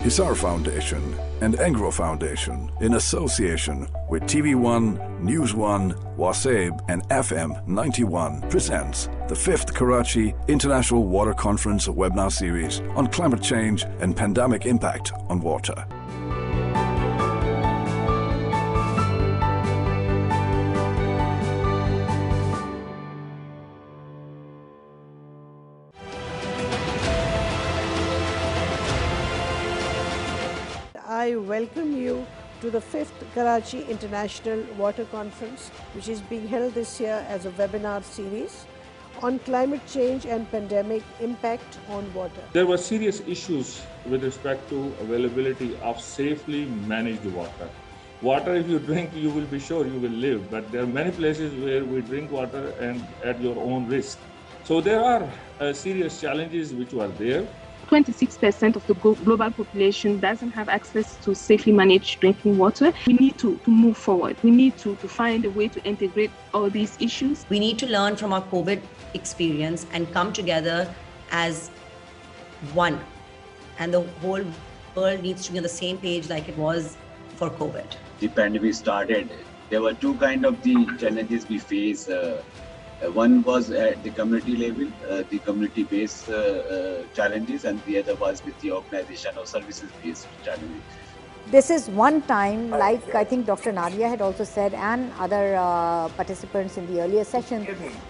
Hisar Foundation and Engro Foundation, in association with TV1, NewsOne, Wakeup and FM 91, presents the 5th Karachi International Water Conference webinar series on climate change and pandemic impact on water. I welcome you to the 5th Karachi International Water Conference, which is being held this year as a webinar series on climate change and pandemic impact on water. There were serious issues with respect to availability of safely managed water. Water, if you drink, you will be sure you will live, but there are many places where we drink water and at your own risk. So there are serious challenges which were there. 26% of the global population doesn't have access to safely managed drinking water. We need to move forward. We need to find a way to integrate all these issues. We need to learn from our COVID experience and come together as one. And the whole world needs to be on the same page like it was for COVID. The pandemic started, there were two kinds of the challenges we face. One was at the community level, the community-based challenges, and the other was with the organization or services-based challenges. This is one time, like I think Dr. Nadia had also said, and other participants in the earlier session,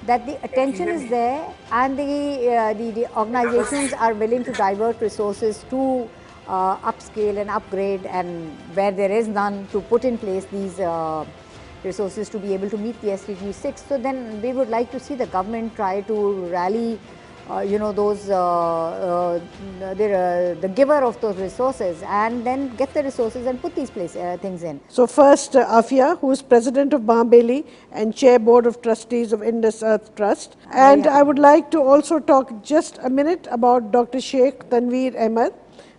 that the attention is there and the organizations are willing to divert resources to upscale and upgrade, and where there is none, to put in place these resources to be able to meet the SDG 6. So then we would like to see the government try to rally, those the giver of those resources, and then get the resources and put these things in. So first, Afia, who is President of Mambeli and Chair Board of Trustees of Indus Earth Trust. And I would like to also talk just a minute about Dr. Sheikh Tanveer Ahmed,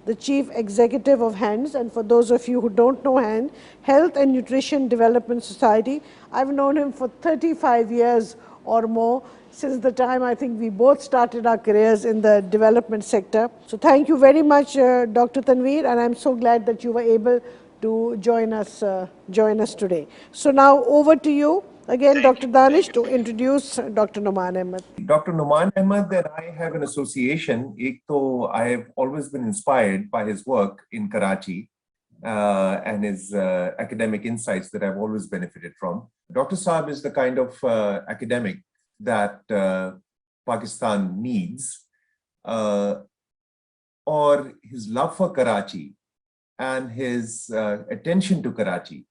the Chief Executive of HANDS, and for those of you who don't know HAND, Health and Nutrition Development Society. I've known him for 35 years or more, since the time I think we both started our careers in the development sector. So thank you very much, Dr. Tanveer, and I'm so glad that you were able to join us today. So now over to you. Again, Dr. Danish, to introduce Dr. Numan Ahmed. Dr. Numan Ahmed and I have an association. I have always been inspired by his work in Karachi and his academic insights that I've always benefited from. Dr. Saab is the kind of academic that Pakistan needs, or his love for Karachi and his attention to Karachi.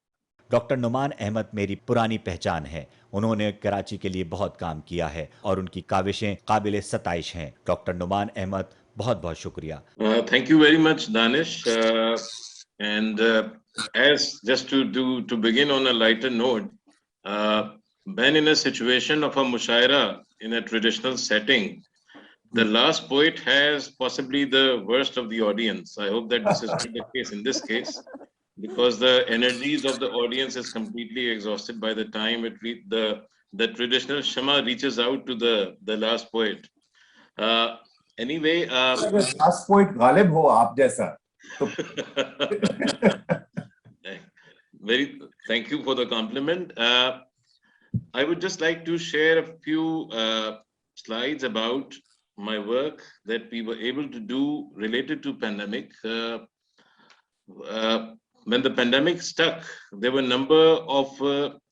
Doctor Numan Ahmed मेरी पुरानी पहचान है। उन्होंने कराची के लिए बहुत काम किया है और उनकी काविशें काबिले सताइश हैं। डॉक्टर नुमान अहमद, बहुत बहुत शुक्रिया। Thank you very much, Danish. As just to begin on a lighter note, when in a situation of a mushaira in a traditional setting, the last poet has possibly the worst of the audience. I hope that this is not the case in this case, because the energies of the audience is completely exhausted by the time the traditional Shema reaches out to the last poet. Anyway, last poet Ghalib ho aap jaisa. Thank you for the compliment. I would just like to share a few slides about my work that we were able to do related to pandemic. When the pandemic struck, there were a number of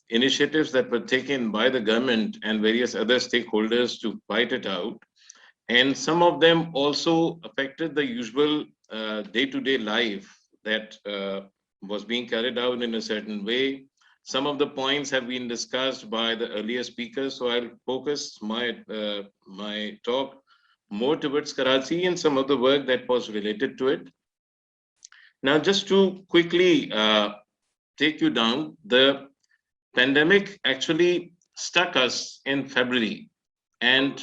initiatives that were taken by the government and various other stakeholders to fight it out. And some of them also affected the usual day-to-day life that was being carried out in a certain way. Some of the points have been discussed by the earlier speakers, so I'll focus my talk more towards Karachi and some of the work that was related to it. Now, just to quickly take you down, the pandemic actually struck us in February, and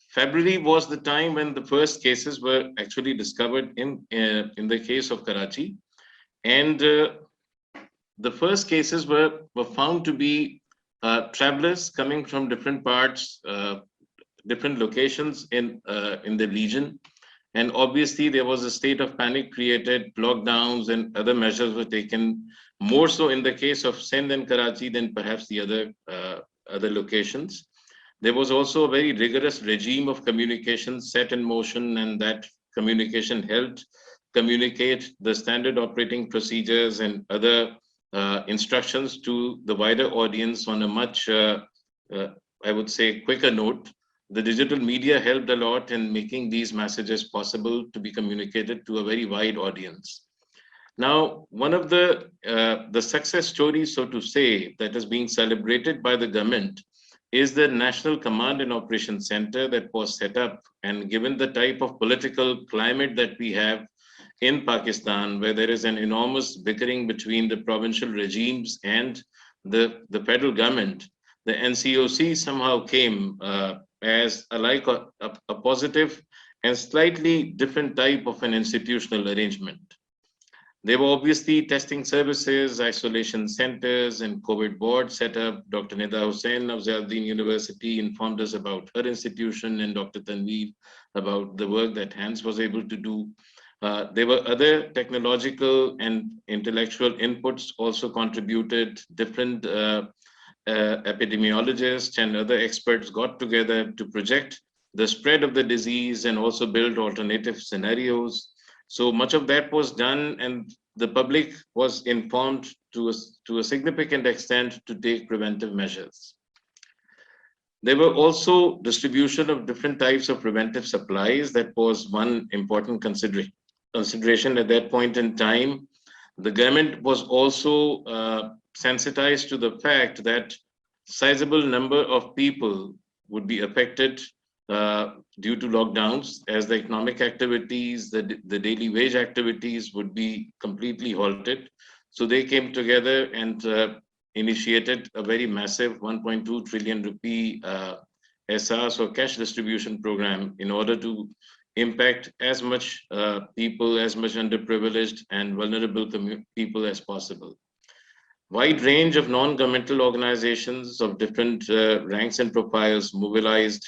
February was the time when the first cases were actually discovered in the case of Karachi, and the first cases were found to be travelers coming from different parts, different locations in the region. And obviously, there was a state of panic created, lockdowns and other measures were taken, more so in the case of Sindh and Karachi than perhaps the other locations. There was also a very rigorous regime of communication set in motion, and that communication helped communicate the standard operating procedures and other instructions to the wider audience on a much, I would say, quicker note. The digital media helped a lot in making these messages possible to be communicated to a very wide audience. Now, one of the success stories, so to say, that is being celebrated by the government is the National Command and Operations Center that was set up. And given the type of political climate that we have in Pakistan, where there is an enormous bickering between the provincial regimes and the federal government, the NCOC somehow came as a positive and slightly different type of an institutional arrangement. There were obviously testing services, isolation centers, and COVID boards set up. Dr. Nida Hussain of Ziauddin University informed us about her institution, and Dr. Tanveer about the work that Hans was able to do. There were other technological and intellectual inputs also contributed. Different epidemiologists and other experts got together to project the spread of the disease and also build alternative scenarios. So much of that was done, and the public was informed to a significant extent to take preventive measures. There were also distribution of different types of preventive supplies. That was one important consideration at that point in time. The government was also sensitized to the fact that sizable number of people would be affected due to lockdowns, as the economic activities, the daily wage activities would be completely halted. So they came together and initiated a very massive 1.2 trillion rupee SRs or cash distribution program in order to impact as much people, as much underprivileged and vulnerable people as possible. Wide range of non-governmental organizations of different ranks and profiles mobilized,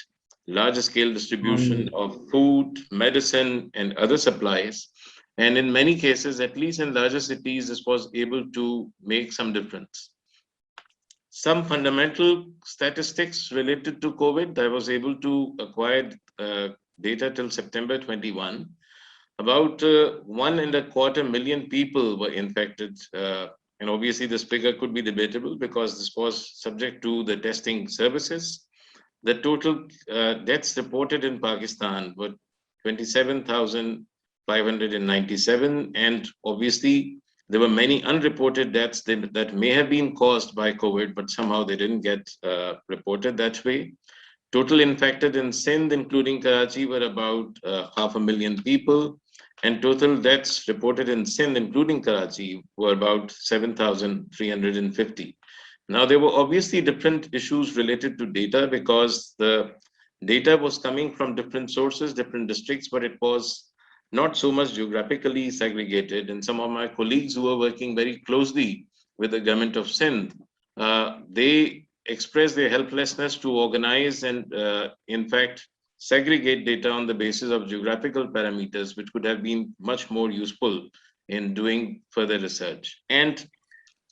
larger scale distribution of food, medicine, and other supplies. And in many cases, at least in larger cities, this was able to make some difference. Some fundamental statistics related to COVID, I was able to acquire data till September 21. About 1.25 million people were infected. And obviously this figure could be debatable because this was subject to the testing services. The total deaths reported in Pakistan were 27,597, and obviously there were many unreported deaths that may have been caused by COVID, but somehow they didn't get reported that way. Total infected in Sindh, including Karachi, were about 500,000 people, and total deaths reported in Sindh, including Karachi, were about 7,350. Now, there were obviously different issues related to data because the data was coming from different sources, different districts, but it was not so much geographically segregated. And some of my colleagues who were working very closely with the government of Sindh, they expressed their helplessness to organize and, in fact, segregate data on the basis of geographical parameters, which could have been much more useful in doing further research. And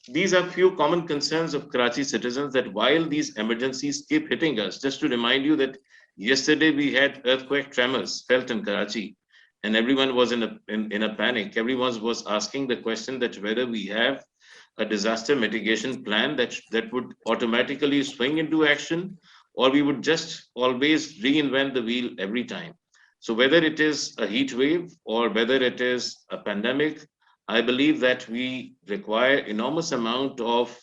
these are few common concerns of Karachi citizens, that while these emergencies keep hitting us, just to remind you that yesterday we had earthquake tremors felt in Karachi, and everyone was in a panic. Everyone was asking the question that whether we have a disaster mitigation plan that would automatically swing into action, or we would just always reinvent the wheel every time. So whether it is a heat wave or whether it is a pandemic, I believe that we require enormous amount of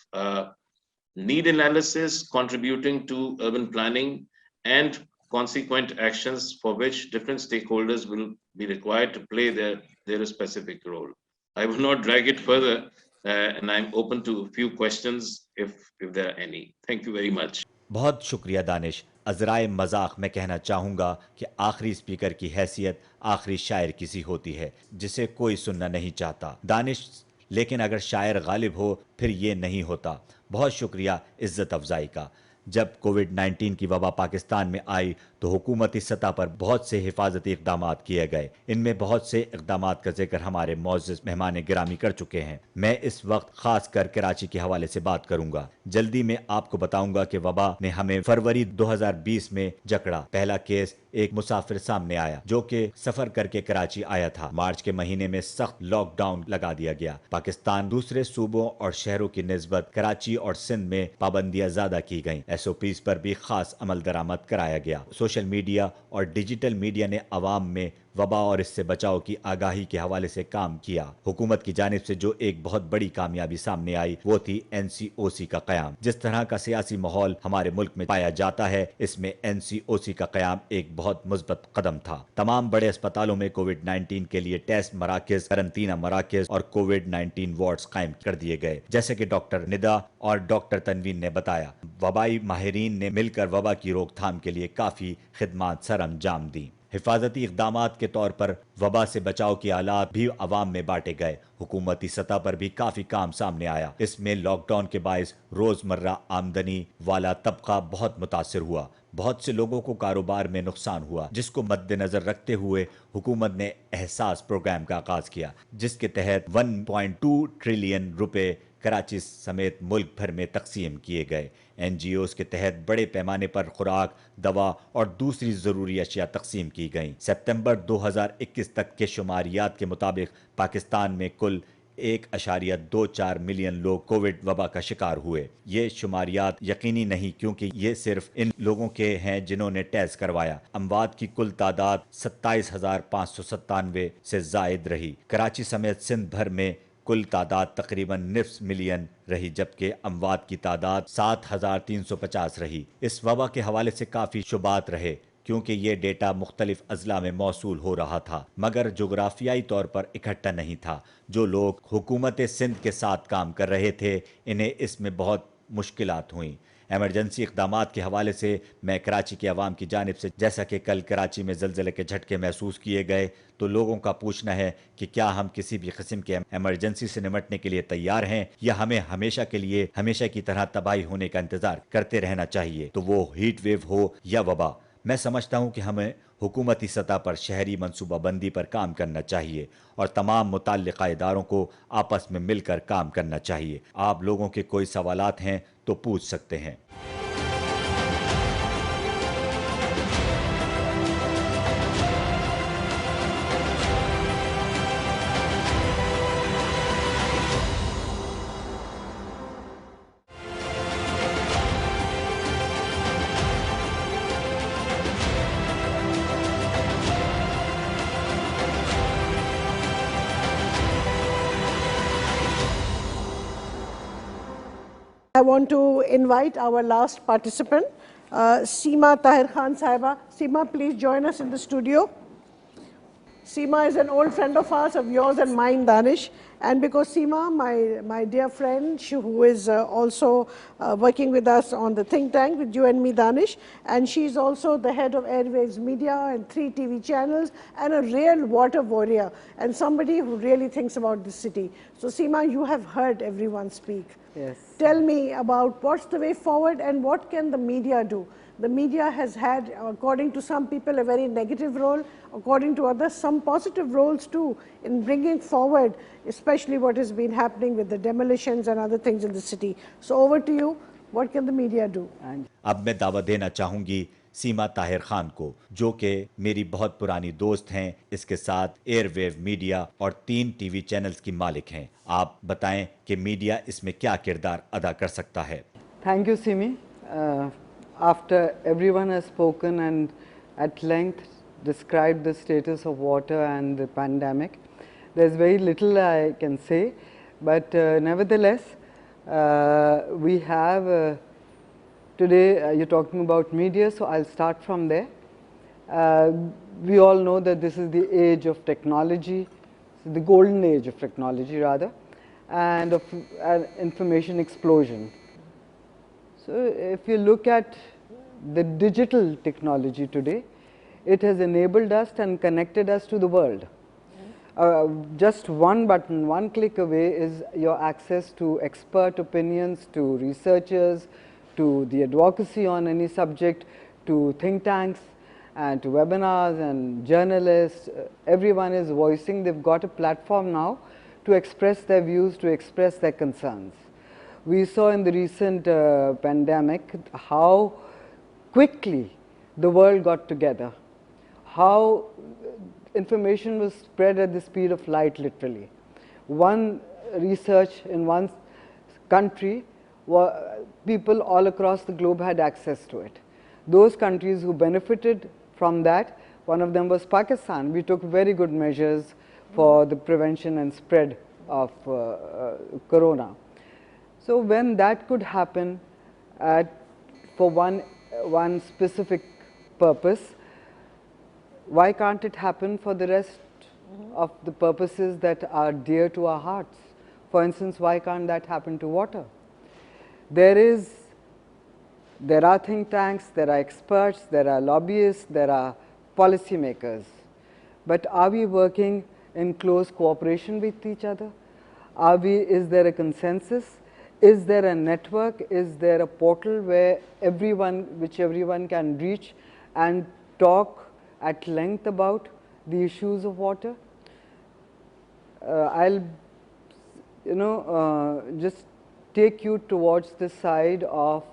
need analysis contributing to urban planning and consequent actions for which different stakeholders will be required to play their specific role. I will not drag it further, and I'm open to a few questions if there are any. Thank you very much. बहुत शुक्रिया दानिश। अज़राए मजाक मैं कहना चाहूँगा कि आखिरी speaker की हैसियत आखिरी शायर किसी होती है जिसे कोई सुनना नहीं चाहता। दानिश, लेकिन अगर शायर गालिब हो फिर ये नहीं होता। बहुत शुक्रिया इज़्ज़त अफजाई का। جب کووڈ-19 کی وبا پاکستان میں آئی تو حکومتی سطح پر بہت سے حفاظتی اقدامات کیے گئے. ان میں بہت سے اقدامات کا ذکر ہمارے معزز مہمان گرامی کر چکے ہیں. میں اس وقت خاص کر کراچی کے حوالے سے بات کروں گا. جلدی میں آپ کو بتاؤں گا کہ وبا نے ہمیں فروری 2020 میں جکڑا. پہلا کیس ایک مسافر سامنے آیا جو کہ سفر کر کے کراچی آیا تھا. مارچ کے مہینے میں سخت لاک ڈاؤن لگا دیا گیا. پاکستان دوسرے صوبوں اور شہروں کی نسبت کراچی اور سندھ میں پابندیاں زیادہ کی گئیں. SOPs پر بھی خاص عمل درآمد کرایا گیا. سوشل میڈیا اور ڈیجیٹل میڈیا نے عوام میں وبا اور اس سے بچاؤ کی آگاہی کے حوالے سے کام کیا. حکومت کی جانب سے جو ایک بہت بڑی کامیابی سامنے آئی وہ تھی NCOC کا قیام. جس طرح کا سیاسی ماحول ہمارے ملک میں پایا جاتا ہے اس میں NCOC کا قیام ایک بہت مثبت قدم تھا. تمام بڑے اسپتالوں میں کووڈ-19 کے لیے ٹیسٹ مراکز، قرنطینہ مراکز اور کووڈ-19 وارڈز قائم کر دیے گئے. جیسے کہ ڈاکٹر ندا اور ڈاکٹر تنوین نے بتایا، وبائی ماہرین نے مل کر وبا کی روک تھام کے لیے کافی خدمات سر انجام دیں. حفاظتی اقدامات کے طور پر وبا سے بچاؤ کے آلات بھی عوام میں بانٹے گئے. حکومتی سطح پر بھی کافی کام سامنے آیا. اس میں لاک ڈاؤن کے باعث روزمرہ آمدنی والا طبقہ بہت متاثر ہوا. بہت سے لوگوں کو کاروبار میں نقصان ہوا، جس کو مد نظر رکھتے ہوئے حکومت نے احساس پروگرام کا آغاز کیا، جس کے تحت 1.2 ٹریلین روپے کراچی سمیت ملک بھر میں تقسیم کیے گئے. NGOs کے تحت بڑے پیمانے پر خوراک، دوا اور دوسری ضروری اشیاء تقسیم کی گئیں. سپتمبر 2021 تک کے شماریات کے مطابق پاکستان میں کل 1.24 ملین لوگ کووڈ وبا کا شکار ہوئے. یہ شماریات یقینی نہیں کیونکہ یہ صرف ان لوگوں کے ہیں جنہوں نے ٹیسٹ کروایا. اموات کی کل تعداد 27,597 سے زائد رہی. کراچی سمیت سندھ بھر میں کل تعداد تقریباً نصف ملین رہی، جبکہ اموات کی تعداد 7,350 رہی. اس وبا کے حوالے سے کافی شبہات رہے کیونکہ یہ ڈیٹا مختلف اضلاع میں موصول ہو رہا تھا مگر جغرافیائی طور پر اکٹھا نہیں تھا. جو لوگ حکومت سندھ کے ساتھ کام کر رہے تھے انہیں اس میں بہت مشکلات ہوئیں. ایمرجنسی اقدامات کے حوالے سے میں کراچی کے عوام کی جانب سے، جیسا کہ کل کراچی میں زلزلے کے جھٹکے محسوس کیے گئے، تو لوگوں کا پوچھنا ہے کہ کیا ہم کسی بھی قسم کے ایمرجنسی سے نمٹنے کے لیے تیار ہیں یا ہمیں ہمیشہ کی طرح تباہی ہونے کا انتظار کرتے رہنا چاہیے، تو وہ ہیٹ ویو ہو یا وبا. میں سمجھتا ہوں کہ ہمیں حکومتی سطح پر شہری منصوبہ بندی پر کام کرنا چاہیے اور تمام متعلقہ اداروں کو آپس میں مل کر کام کرنا چاہیے. آپ لوگوں کے کوئی سوالات ہیں تو پوچھ سکتے ہیں. I want to invite our last participant, Seema Tahir Khan Sahiba. Seema, please join us in the studio. Seema is an old friend of ours, of yours and mine, Danish. And because Seema, my dear friend, who is also working with us on the think tank with you and me, Danish, and she's also the head of Airwaves Media and 3 TV channels and a real water warrior and somebody who really thinks about the city. So Seema, you have heard everyone speak. Yes. Tell me about what's the way forward and what can the media do? The media has had, according to some people, a very negative role, according to others, some positive roles too, in bringing forward, especially what has been happening with the demolitions and other things in the city. So over to you, what can the media do? اب میں دعوت دینا چاہوں گی سیما طاہر خان کو، جو کہ میری بہت پرانی دوست ہیں، اس کے ساتھ ایئر ویو میڈیا اور 3 ٹی وی چینلز کی مالک ہیں. آپ بتائیں کہ میڈیا اس میں کیا کردار ادا کر سکتا ہے. Thank you, Simi. After everyone has spoken and at length described the status of water and the pandemic, there's very little I can say, but nevertheless, we have today, you're talking about media, so I'll start from there. We all know that this is the age of technology, the golden age of technology rather, and of information explosion. So if you look at the digital technology today, it has enabled us and connected us to the world. Just one button, one click away is your access to expert opinions, to researchers, to the advocacy on any subject, to think tanks, and to webinars and journalists. Everyone is voicing. They've got a platform now to express their views, to express their concerns. We saw in the recent pandemic how quickly the world got together, how information was spread at the speed of light, literally. One research in one country, people all across the globe had access to it. Those countries who benefited from that, one of them was Pakistan. We took very good measures for the prevention and spread of corona. So when that could happen for one specific purpose, why can't it happen for the rest of the purposes that are dear to our hearts? For instance, why can't that happen to water? There are think tanks, there are experts, there are lobbyists, there are policymakers. But are we working in close cooperation with each other? Is there a consensus? Is there a network? Is there a portal where which everyone can reach and talk at length about the issues of water? I'll just take you towards the side of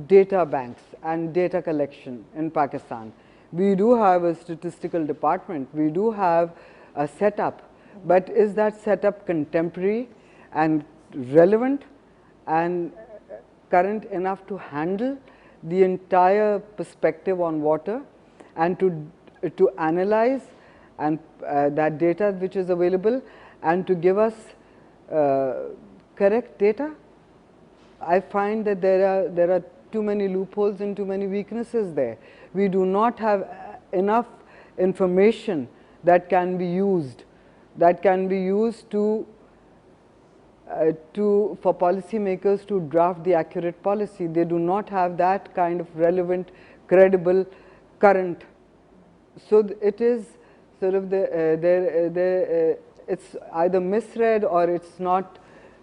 data banks and data collection in Pakistan. We do have a statistical department, we do have a setup, but is that setup contemporary and relevant and current enough to handle the entire perspective on water and to analyze and that data which is available and to give us correct data? I find that there are too many loopholes and too many weaknesses there. We do not have enough information that can be used for policymakers to draft the accurate policy. They do not have that kind of relevant, credible, current. So it is sort of it's either misread or it's not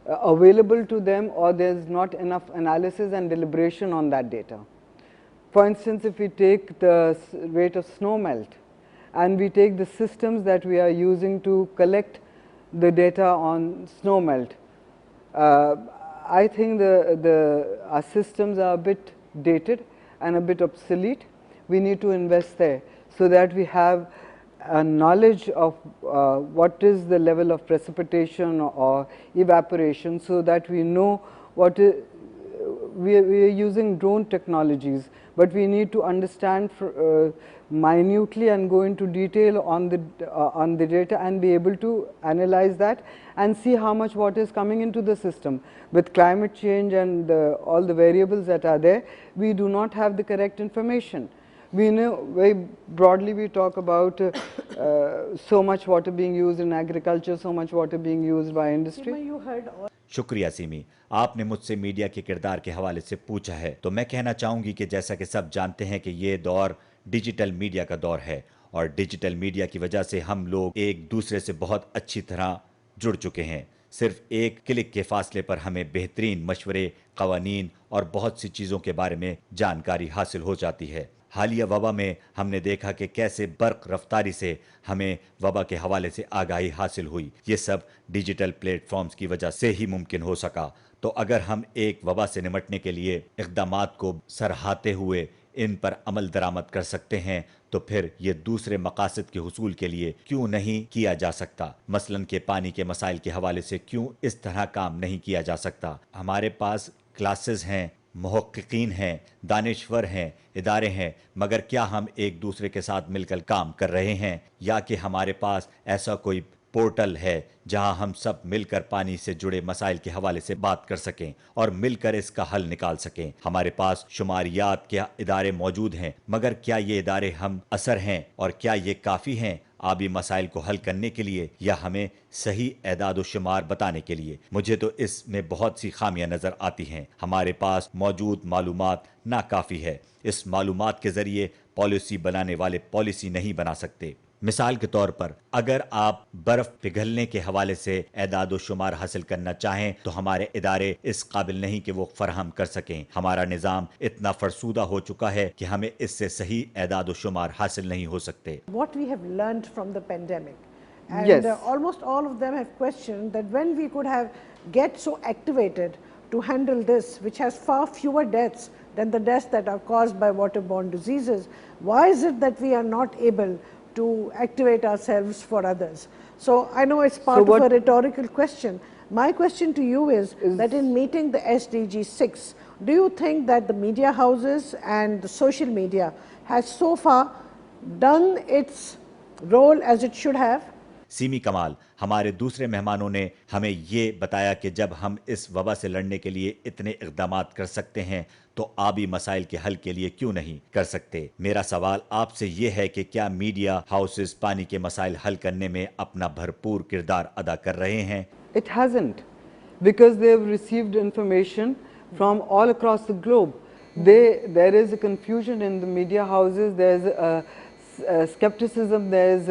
available to them, or there's not enough analysis and deliberation on that data. For instance, if we take the rate of snow melt and we take the systems that we are using to collect the data on snow melt, I think our systems are a bit dated and a bit obsolete. We need to invest there so that we have a knowledge of what is the level of precipitation or evaporation, so that we know what we are using drone technologies, but we need to understand minutely and go into detail on the data and be able to analyze that and see how much water is coming into the system. With climate change and all the variables that are there, we do not have the correct information. We know very broadly, we talk about so much water being used in agriculture, so much water being used by industry. शुक्रिया semi, आपने मुझसे media के किरदार के हवाले से पूछा है, तो मैं कहना चाहूँगी कि जैसा कि सब जानते हैं कि ये दौर डिजिटल मीडिया का दौर है और डिजिटल मीडिया की वजह से हम लोग एक दूसरे से बहुत अच्छी तरह जुड़ चुके हैं। सिर्फ एक क्लिक के फासले पर हमें बेहतरीन मशवरे, कवानीन और बहुत सी चीज़ों के बारे में जानकारी हासिल हो जाती है। हालिया वबा में हमने देखा कि कैसे बर्क रफ्तारी से हमें वबा के हवाले से आगाही हासिल हुई। ये सब डिजिटल प्लेटफॉर्म्स की वजह से ही मुमकिन हो सका। तो अगर हम एक वबा से निपटने के लिए इक़दामात को सराहते हुए इन पर अमल दरामद कर सकते हैं, तो फिर ये दूसरे मकासद के हुसूल के लिए क्यों नहीं किया जा सकता? मसलन के पानी के मसाइल के हवाले से क्यों इस तरह काम नहीं किया जा सकता? हमारे पास क्लासेस हैं, मुहक्किकीन हैं, दानिश्वर हैं, इदारे हैं, मगर क्या हम एक दूसरे के साथ मिलकर काम कर रहे हैं, या कि हमारे पास ऐसा कोई पोर्टल है जहां हम सब मिलकर पानी से जुड़े मसाइल के हवाले से बात कर सकें और मिलकर इसका हल निकाल सकें? हमारे पास शुमारियात के इदारे मौजूद हैं, मगर क्या ये इदारे हम असर हैं और क्या ये काफ़ी हैं आबी मसाइल को हल करने के लिए, या हमें सही एदाद व शुमार बताने के लिए? मुझे तो इसमें बहुत सी खामियां नज़र आती हैं। हमारे पास मौजूद मालूमात नाकाफ़ी है। इस मालूमात के ज़रिए पॉलिसी बनाने वाले पॉलिसी नहीं बना सकते। मिसाल के तौर पर अगर आप बर्फ पिघलने के हवाले से एदाद शुमार हासिल करना चाहें तो हमारे इदारे इस काबिल नहीं कि वो फराहम कर सकें। हमारा निज़ाम इतना फरसूदा हो चुका है कि हमें इससे सही एदाद शुमार हासिल नहीं हो सकते। What we have learned from the pandemic, and Yes. almost all of them have questioned that when we could have get so activated to handle this, which has far fewer deaths than the deaths that are caused by waterborne diseases, why is it that we are not able to activate ourselves for others? So I know it's part of a rhetorical question. My question to you is that in meeting the SDG 6, do you think that the media houses and the social media has so far done its role as it should have? Semi कमाल, हमारे दूसरे मेहमानों ने हमें ये बताया कि जब हम इस वबा से लड़ने के लिए इतने इक़दामात कर सकते हैं तो आबी मसाइल के हल के लिए क्यों नहीं कर सकते। मेरा सवाल आपसे ये है कि क्या मीडिया हाउसेस पानी के मसाइल हल करने में अपना भरपूर किरदार अदा कर रहे हैं? It hasn't, because they have received information from all across the globe. There is a confusion in the media houses, there is a skepticism, there is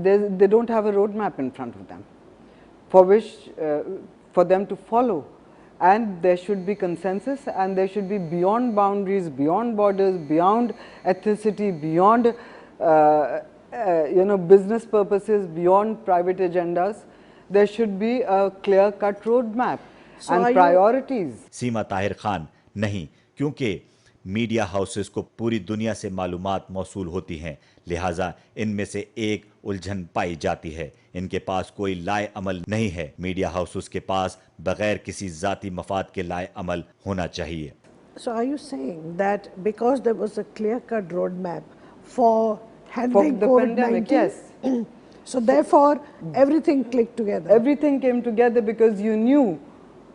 they don't have a roadmap in front of them for which for them to follow, and there should be consensus, and there should be beyond boundaries, beyond borders, beyond ethnicity, beyond business purposes, beyond private agendas. There should be a clear-cut roadmap and priorities. सीमा ताहिर खान, नहीं, क्योंकि media houses को पूरी दुनिया से मालूमात मौसूल होती हैं, लिहाजा इनमें से एक उलझन पाई जाती है। इनके पास कोई लाए अमल नहीं है। मीडिया हाउसेस के पास बगैर किसी जाती मफाद के लाए अमल होना चाहिए। So are you saying that because there was a clear-cut roadmap for handling COVID-19, yes. So therefore everything clicked together? Everything came together because you knew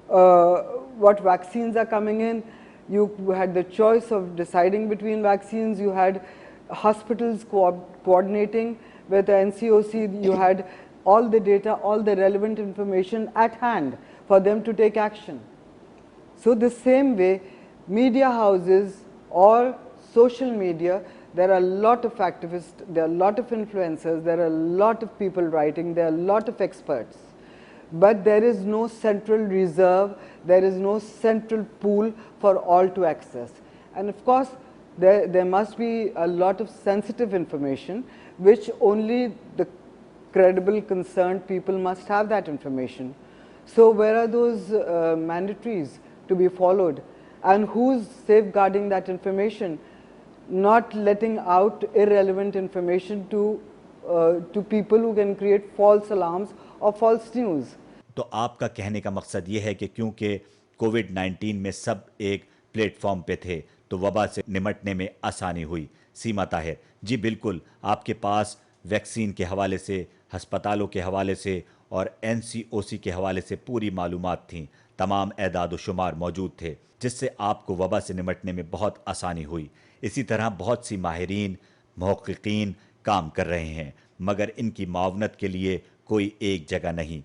what vaccines are coming in. You had the choice of deciding between vaccines. You had hospitals coordinating with the NCOC. You had all the data, all the relevant information at hand for them to take action. So the same way, media houses or social media, there are a lot of activists, there are a lot of influencers, there are a lot of people writing, there are a lot of experts. But there is no central reserve, there is no central pool for all to access. And of course, there must be a lot of sensitive information which only the credible, concerned people must have that information. So where are those mandatories to be followed? And who's safeguarding that information? Not letting out irrelevant information to people who can create false alarms or false news. तो आपका कहने का मकसद ये है कि क्योंकि कोविड-19 में सब एक प्लेटफॉर्म पे थे तो वबा से निमटने में आसानी हुई। सीमा ताहिर, जी बिल्कुल, आपके पास वैक्सीन के हवाले से, हस्पतालों के हवाले से और NCOC के हवाले से पूरी मालूमात थीं, तमाम एदाद शुमार मौजूद थे, जिससे आपको वबा से निमटने में बहुत आसानी हुई। इसी तरह बहुत सी माहिरीन, मुहक्किकीन काम कर रहे हैं, मगर इनकी मावनत के लिए कोई एक जगह नहीं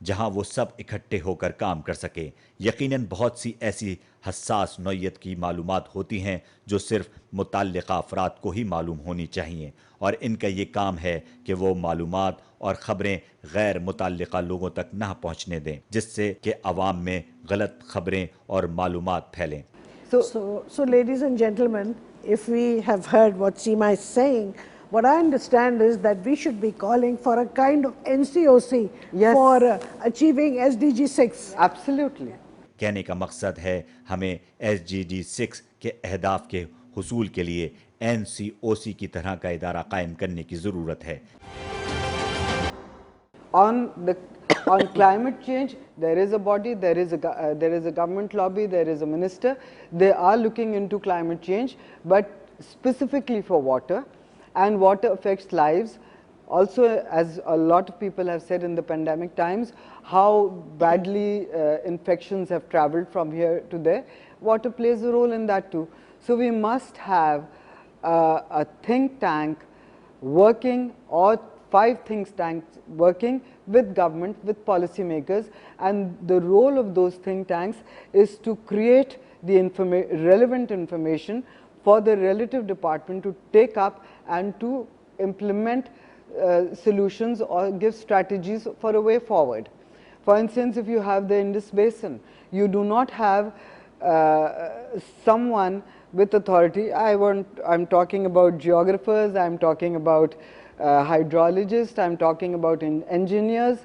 जहां वो सब इकट्ठे होकर काम कर सके। यकीनन बहुत सी ऐसी हसास नौइयत की मालूमात होती हैं जो सिर्फ मुतल्लिका अफराद को ही मालूम होनी चाहिए, और इनका ये काम है कि वो मालूमात और ख़बरें गैर मुतल्लिका लोगों तक ना पहुँचने दें, जिससे कि अवाम में गलत खबरें और मालूमात फैलें। So ladies and gentlemen, if we have heard what Seema is saying, what I understand is that we should be calling for a kind of NCOC for achieving SDG 6. Absolutely. कहने का मकसद है हमें SDG 6 के अहदाफ के हुसूल के लिए NCOC की तरह का इदारा कायम करने की ज़रूरत है। On climate change, there is a body, there is a government lobby, there is a minister. They are looking into climate change, but specifically for water, and water affects lives. Also, as a lot of people have said in the pandemic times, how badly infections have traveled from here to there. Water plays a role in that too. So we must have a think tank working, or 5 think tanks working with government, with policymakers, and the role of those think tanks is to create the relevant information for the relative department to take up and to implement solutions or give strategies for a way forward. For instance, if you have the Indus Basin, you do not have someone with authority. I'm talking about geographers, I'm talking about hydrologists, I'm talking about engineers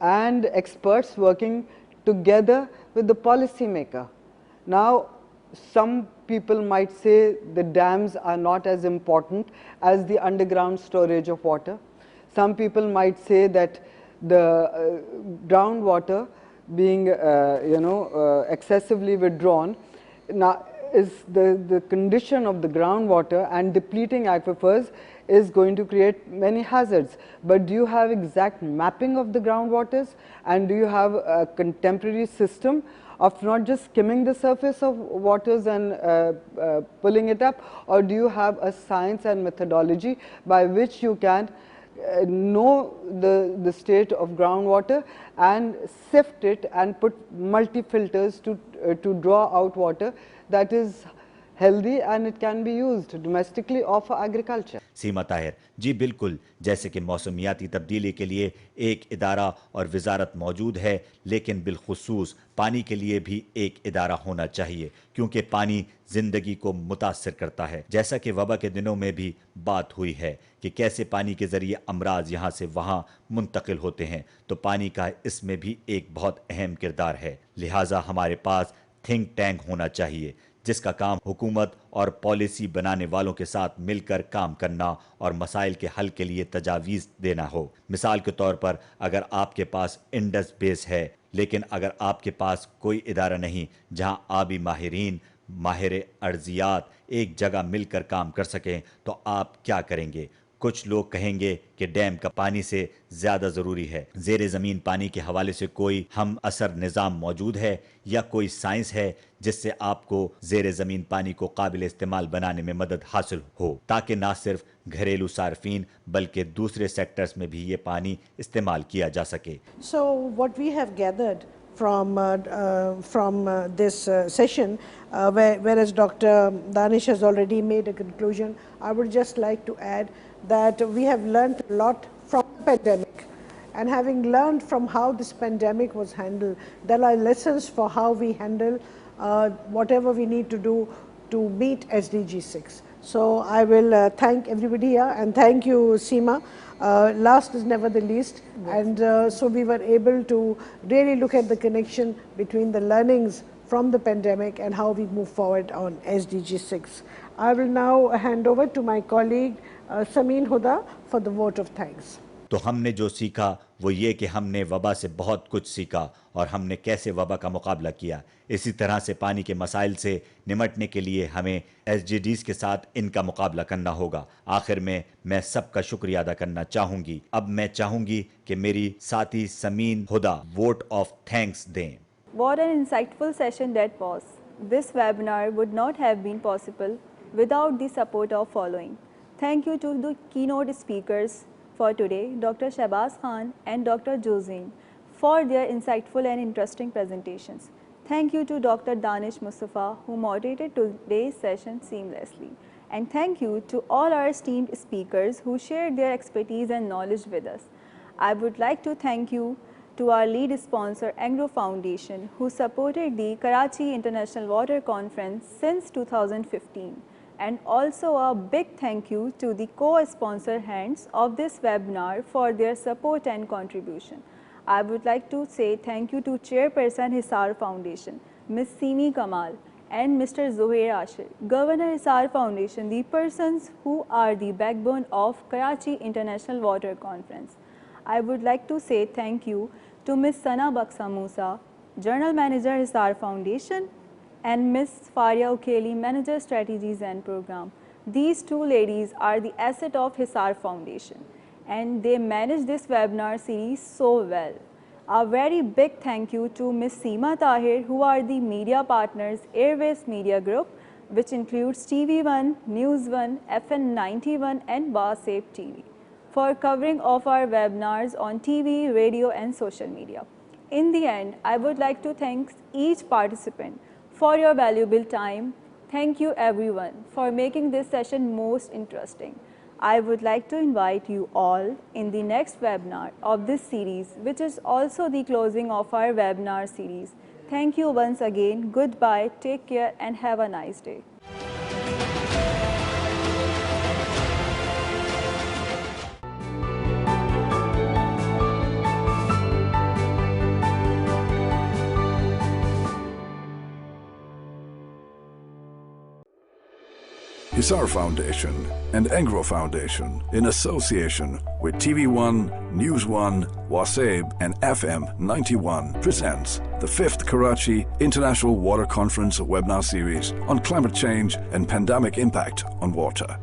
and experts working together with the policymaker. Now, some people might say the dams are not as important as the underground storage of water. Some people might say that the groundwater being excessively withdrawn now is the condition of the groundwater, and depleting aquifers is going to create many hazards. But do you have exact mapping of the groundwaters, and do you have a contemporary system of not just skimming the surface of waters and pulling it up, or do you have a science and methodology by which you can know the state of groundwater and sift it and put multi-filters to draw out water that is healthy and it can be used domestically or for agriculture. सीमा ताहिर जी बिल्कुल, जैसे कि मौसमियाती तब्दीली के लिए एक इदारा और वजारत मौजूद है, लेकिन बिलखुसूस पानी के लिए भी एक इदारा होना चाहिए, क्योंकि पानी ज़िंदगी को मुतासर करता है। जैसा कि वबा के दिनों में भी बात हुई है कि कैसे पानी के ज़रिए अमराज यहाँ से वहाँ मुंतकिल होते हैं, तो पानी का इसमें भी एक बहुत अहम किरदार है। लिहाजा हमारे पास थिंक टैंक होना चाहिए जिसका काम हुकूमत और पॉलिसी बनाने वालों के साथ मिलकर काम करना और मसाइल के हल के लिए तजावीज़ देना हो। मिसाल के तौर पर अगर आपके पास इंडस बेस है, लेकिन अगर आपके पास कोई इदारा नहीं जहां आबी माहिरीन माहिर अर्जियात एक जगह मिलकर काम कर सकें, तो आप क्या करेंगे? कुछ लोग कहेंगे कि डैम का पानी से ज़्यादा ज़रूरी है। ज़ेर ज़मीन पानी के हवाले से कोई हम असर निज़ाम मौजूद है या कोई साइंस है जिससे आपको ज़ेर ज़मीन पानी को काबिल इस्तेमाल बनाने में मदद हासिल हो, ताकि ना सिर्फ घरेलू सार्फिन बल्कि दूसरे सेक्टर्स में भी ये पानी इस्तेमाल किया जा सके। So what we have gathered from this session, whereas Dr. Danish has already made a conclusion, I would just like to add that we have learned a lot from the pandemic, and having learned from how this pandemic was handled, there are lessons for how we handle whatever we need to do to meet SDG 6. So I will thank everybody here, and thank you, Seema. Last is never the least, and so we were able to really look at the connection between the learnings from the pandemic and how we move forward on SDG 6. I will now hand over to my colleague Samin Huda for the vote of thanks. तो हमने जो सीखा वो ये कि हमने वबा से बहुत कुछ सीखा और हमने कैसे वबा का मुकाबला किया। इसी तरह से पानी के मसाइल से निमटने के लिए हमें SDGs के साथ इनका मुकाबला करना होगा। आखिर में मैं सबका शुक्रिया अदा करना चाहूँगी। अब मैं चाहूँगी कि मेरी साथी समीन हुदा वोट ऑफ थैंक्स दें। What an insightful session that was. This webinar would not have been possible without the support of following. Thank you to the keynote speakers for today, Dr. Shahbaz Khan and Dr. Josine, for their insightful and interesting presentations. Thank you to Dr. Danish Mustafa, who moderated today's session seamlessly. And thank you to all our esteemed speakers who shared their expertise and knowledge with us. I would like to thank you to our lead sponsor, Anglo Foundation, who supported the Karachi International Water Conference since 2015. And also a big thank you to the co-sponsor hands of this webinar for their support and contribution. I would like to say thank you to Chairperson Hisar Foundation, Ms. Simi Kamal, and Mr. Zohair Ashir, Governor Hisar Foundation, the persons who are the backbone of Karachi International Water Conference. I would like to say thank you to Ms. Sana Baksa Musa, General Manager Hisar Foundation, and Ms. Faria Ukeli, Manager Strategies and Program. These two ladies are the asset of Hisar Foundation, and they manage this webinar series so well. A very big thank you to Ms. Seema Tahir, who are the media partners, Airways Media Group, which includes TV1, NewsOne, FN 91, and Wakeup TV, for covering of our webinars on TV, radio, and social media. In the end, I would like to thank each participant for your valuable time. Thank you everyone for making this session most interesting. I would like to invite you all in the next webinar of this series, which is also the closing of our webinar series. Thank you once again. Goodbye, take care, and have a nice day. Hisar Foundation and Engro Foundation, in association with TV1, NewsOne, Waseb, and FM 91, presents the 5th Karachi International Water Conference webinar series on climate change and pandemic impact on water.